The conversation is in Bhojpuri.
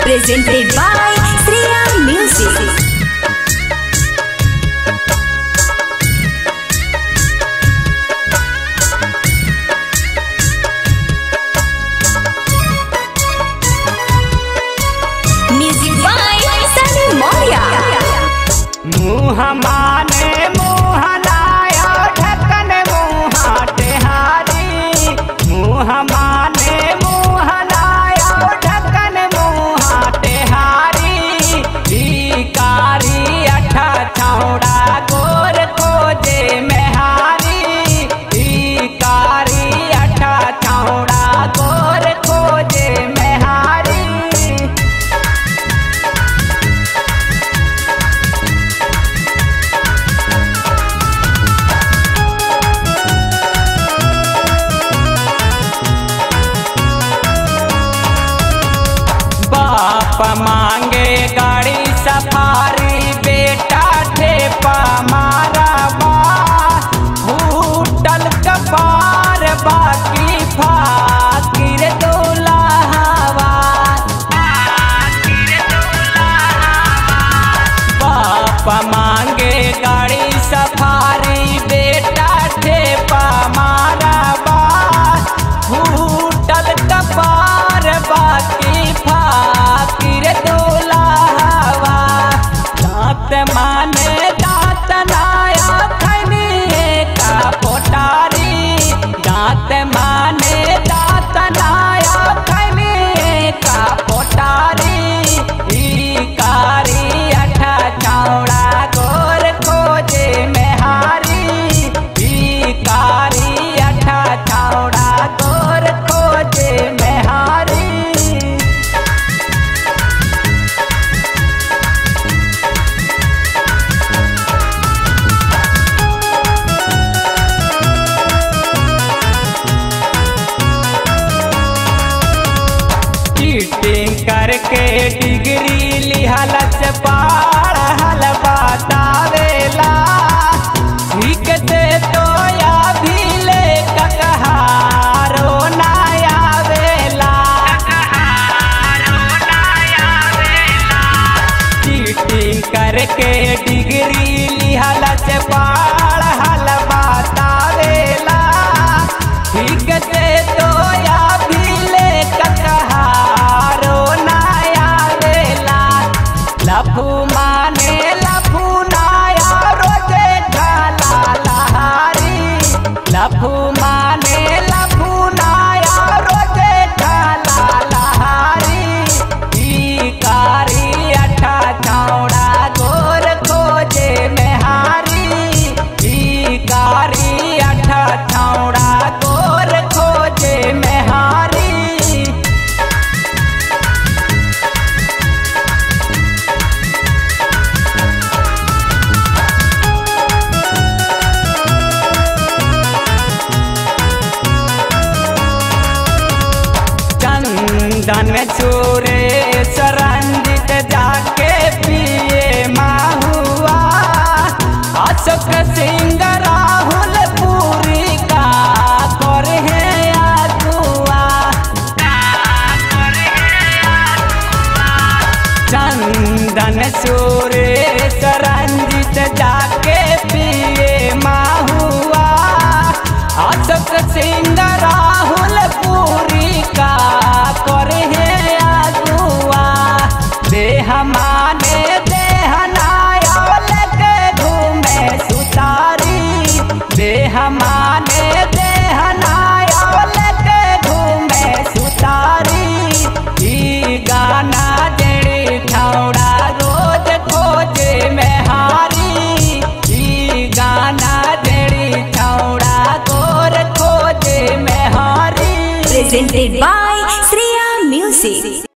presented by Sriya Music. Music by Sunny Moria. मुँह माने मुँह लाया ढक्कन मुँह टेहारी, मुँह माने मुँह लाया ढक्कन मुँह टेहारी। कारी अठा छौड़ा गोर खोजे मेहारी, कारी अठा छौड़ा गोर खोजे मेहारी। बाप मांगे गाड़ी सफारी, बेटा ठेपा मारा बा। होटल कपार बाकी फाकिर दुल्हावा, बाप मांगे गाड़ी सफारी, बेटा ठेपा मारा बा। होटल कपार बाकी फाकिर दुल्हावा। दांत माने दांत नाया खैनी का पोटारी, दांत माने दांत नाया खैनी का पोटारी। कारी अठा छौड़ा गोर खोजे मेहारी, कारी अठा छौड़ा गोर खोजे मेहारी। चीटिंग करके डिग्री लिहलच पढ़ल बतावेला, ठीक से तो या भी ले ककहारो ना आवेला। चीटिंग करके डिग्री लिहलच पढ़ल बतावेला, ठीक से तो या भी ले ककहारो ना आवेला। लफू माने लफू नाया रोजे खाला लहारी, लफू माने लफू नाया रोजे खाला लहारी। कारी अठा छौड़ा गोर खोजे मेहारी, कारी अठा छौड़ा गोर खोजे मेहारी। चंदन सुरेश रंजित जाके पिए माहुआ, अशोक सिंह राहुल पूरी का कर है अगुआ। चंदन सुरेश रंजित जाके पिए माहुआ, अशोक सिंह राहुल पूरी का कर है अगुआ। देह माने देह नाया लेके घूमे सुतारी, देह माने देह नाया लेके घूमे सुतारी। गाना जेड़ी छौड़ा रोज खोजे मेहारी, गाना जेड़ी छौड़ा गोर खोजे मेहारी। Presented by